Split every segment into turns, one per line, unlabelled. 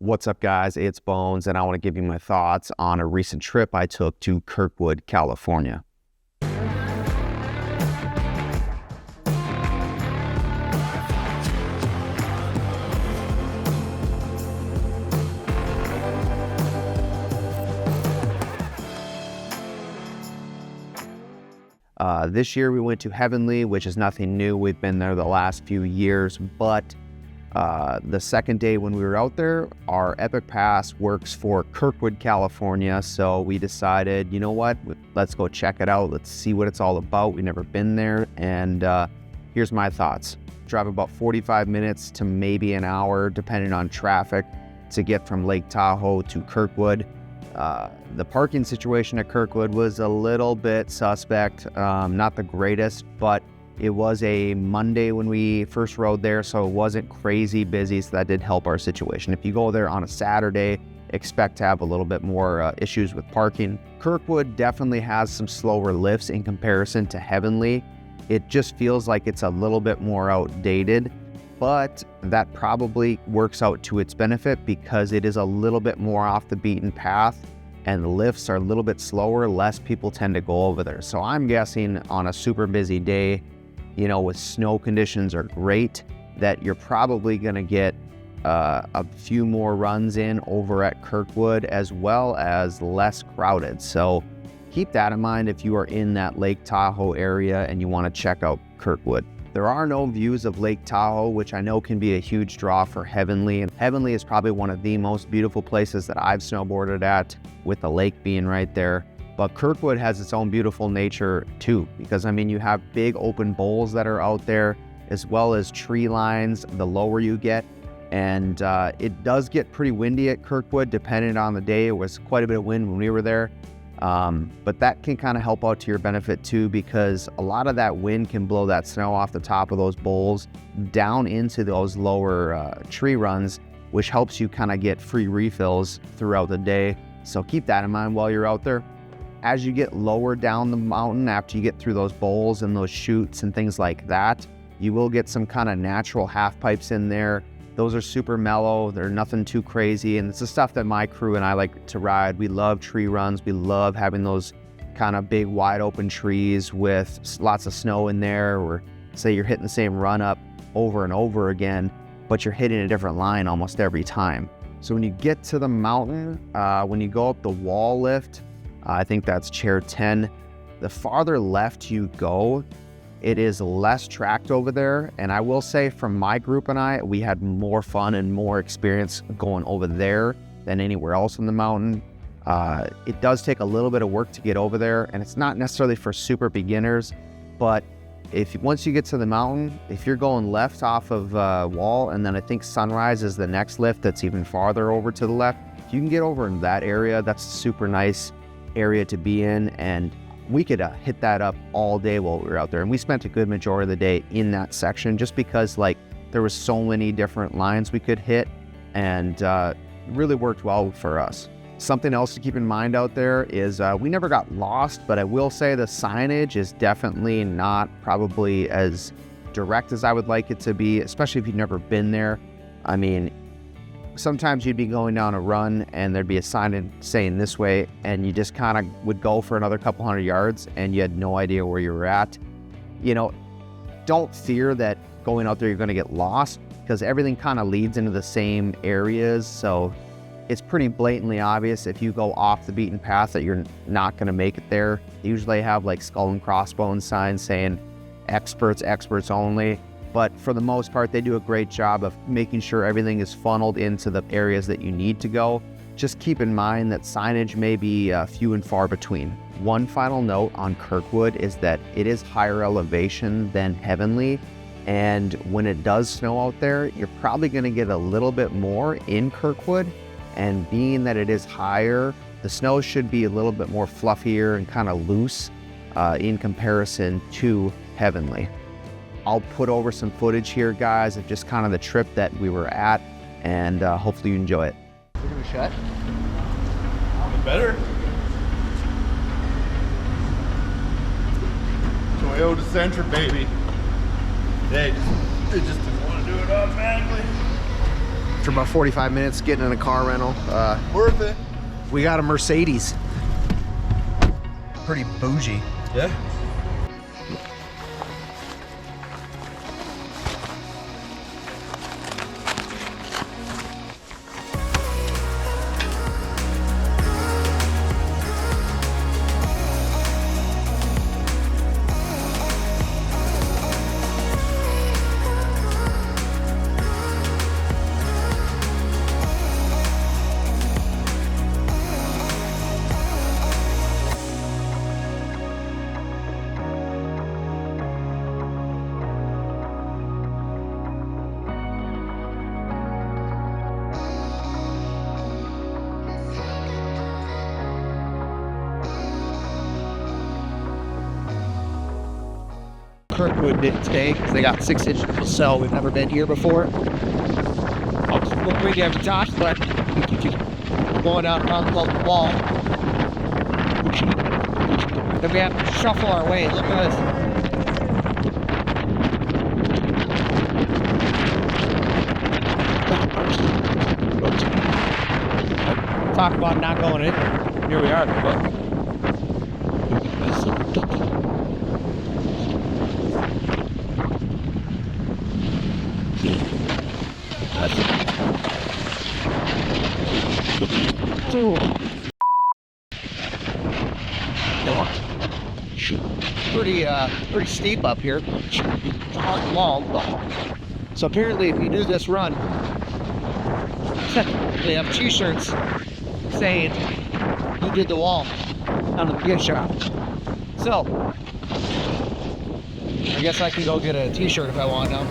What's up, guys? It's Bones, and I want to give you my thoughts on a recent trip I took to Kirkwood, California. This year we went to Heavenly, which is nothing new. We've been there the last few years, but the second day when we were out there, our Epic Pass works for Kirkwood, California. So we decided, you know what, let's go check it out. Let's see what it's all about. We've never been there. And here's my thoughts. Drive about 45 minutes to maybe an hour, depending on traffic, to get from Lake Tahoe to Kirkwood. The parking situation at Kirkwood was a little bit suspect, not the greatest, but it was a Monday when we first rode there, so it wasn't crazy busy, so that did help our situation. If you go there on a Saturday, expect to have a little bit more issues with parking. Kirkwood definitely has some slower lifts in comparison to Heavenly. It just feels like it's a little bit more outdated, but that probably works out to its benefit because it is a little bit more off the beaten path and the lifts are a little bit slower. Less people tend to go over there. So I'm guessing on a super busy day, you know, with snow conditions are great, that you're probably gonna get a few more runs in over at Kirkwood, as well as less crowded. So keep that in mind if you are in that Lake Tahoe area and you wanna check out Kirkwood. There are no views of Lake Tahoe, which I know can be a huge draw for Heavenly. And Heavenly is probably one of the most beautiful places that I've snowboarded at, with the lake being right there. But Kirkwood has its own beautiful nature too, because I mean, you have big open bowls that are out there, as well as tree lines the lower you get. And it does get pretty windy at Kirkwood, depending on the day. It was quite a bit of wind when we were there. But that can kind of help out to your benefit too, because a lot of that wind can blow that snow off the top of those bowls down into those lower tree runs, which helps you kind of get free refills throughout the day. So keep that in mind while you're out there. As you get lower down the mountain, after you get through those bowls and those chutes and things like that, you will get some kind of natural half pipes in there. Those are super mellow. They're nothing too crazy. And it's the stuff that my crew and I like to ride. We love tree runs. We love having those kind of big, wide open trees with lots of snow in there, or say you're hitting the same run up over and over again, but you're hitting a different line almost every time. So when you get to the mountain, when you go up the wall lift, I think that's chair 10, the farther left you go, it is less tracked over there. And I will say, from my group and I, we had more fun and more experience going over there than anywhere else in the mountain. It does take a little bit of work to get over there, and it's not necessarily for super beginners, but once you get to the mountain, if you're going left off of Wall, and then I think Sunrise is the next lift that's even farther over to the left, if you can get over in that area, that's a super nice area to be in. And we could hit that up all day while we were out there. And we spent a good majority of the day in that section, just because like there was so many different lines we could hit, and it really worked well for us. Something else to keep in mind out there is we never got lost, but I will say the signage is definitely not probably as direct as I would like it to be, especially if you've never been there. I mean, sometimes you'd be going down a run and there'd be a sign saying this way, and you just kind of would go for another couple hundred yards and you had no idea where you were at. You know, don't fear that going out there you're going to get lost, because everything kind of leads into the same areas. So it's pretty blatantly obvious if you go off the beaten path that you're not going to make it there. They usually have like skull and crossbones signs saying experts only. But for the most part, they do a great job of making sure everything is funneled into the areas that you need to go. Just keep in mind that signage may be few and far between. One final note on Kirkwood is that it is higher elevation than Heavenly. And when it does snow out there, you're probably going to get a little bit more in Kirkwood. And being that it is higher, the snow should be a little bit more fluffier and kind of loose in comparison to Heavenly. I'll put over some footage here, guys, of just kind of the trip that we were at, and hopefully you enjoy it.
We're gonna shut.
It better. Toyota Sentra, baby. They just didn't want to do it automatically.
after about 45 minutes getting in a car rental.
Worth it.
We got a Mercedes. Pretty bougie.
Yeah.
Kirkwood didn't stay because they got 6 inches of snow. We've never been here before. We have Josh, but going out on the wall. Then we have to shuffle our way. Look at this. Talk about not going in. Here we are. Pretty steep up here. It's a hard wall. So apparently, if you do this run, they have T-shirts saying you did the wall on the gift shop. So I guess I can go get a T-shirt if I want now.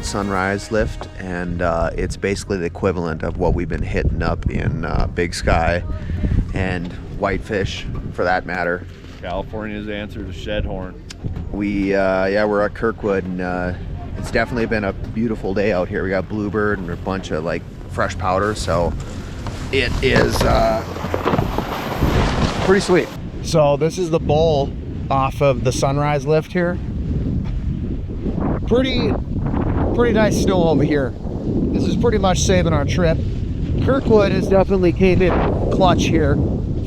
Sunrise lift, and it's basically the equivalent of what we've been hitting up in Big Sky and Whitefish, for that matter.
California's answer to Shedhorn.
We're at Kirkwood, and it's definitely been a beautiful day out here. We got bluebird and a bunch of like fresh powder, so it is pretty sweet. So this is the bowl off of the Sunrise lift here. Pretty nice snow over here. This is pretty much saving our trip. Kirkwood has definitely came in clutch here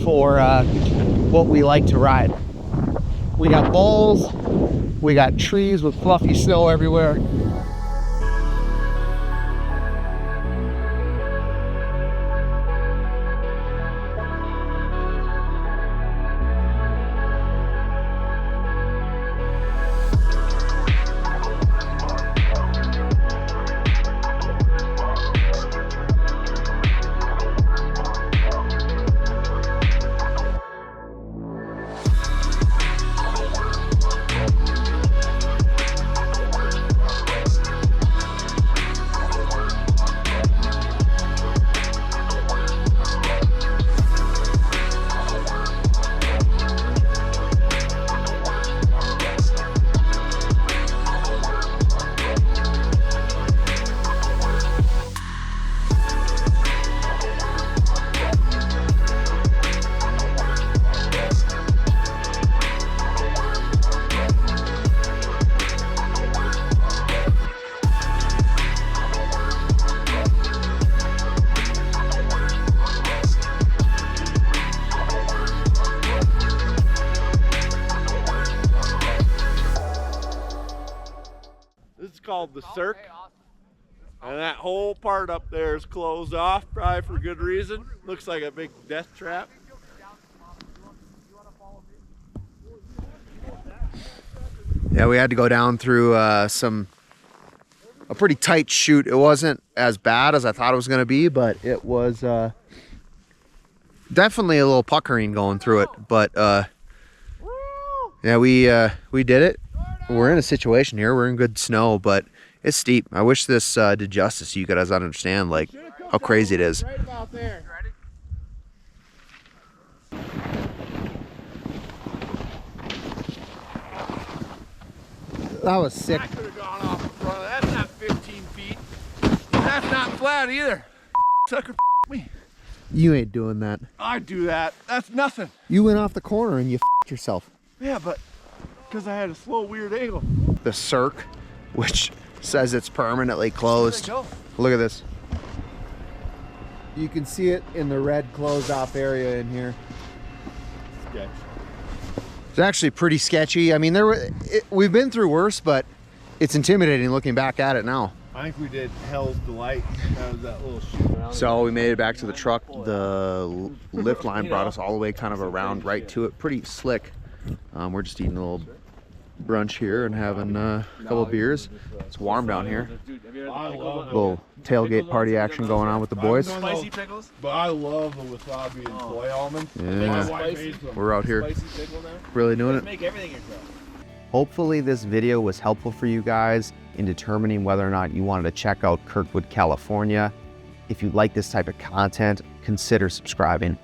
for what we like to ride. We got bowls, we got trees with fluffy snow everywhere.
called the circ. And that whole part up there is closed off, probably for good reason. Looks like a big death trap.
Yeah, we had to go down through a pretty tight chute. It wasn't as bad as I thought it was going to be, but it was definitely a little puckering going through it. But yeah, we did it. We're in a situation here. We're in good snow, but it's steep. I wish this did justice so you guys understand like how crazy it is.
Right about there.
That was sick.
I could have gone off in front of that. That's not 15 feet. That's not flat either. Sucker me.
You ain't doing that.
I do that. That's nothing.
You went off the corner and you yourself.
Yeah, but because I had a slow, weird angle.
The circ, which says it's permanently closed. Look at this. You can see it in the red closed off area in here.
Sketch.
It's actually pretty sketchy. I mean, we've been through worse, but it's intimidating looking back at it now.
I think we did Hell's Delight. That was that little shoot.
So we made it back to the truck. The lift line brought us all the way kind of around right to it. Pretty slick. We're just eating a little brunch here and having a couple of beers. It's warm down here. Little tailgate party action going on with the boys.
Spicy pickles? But I love the wasabi and soy almond.
Yeah, we're out here really doing it.
Make everything yourself.
Hopefully this video was helpful for you guys in determining whether or not you wanted to check out Kirkwood, California. If you like this type of content, consider subscribing.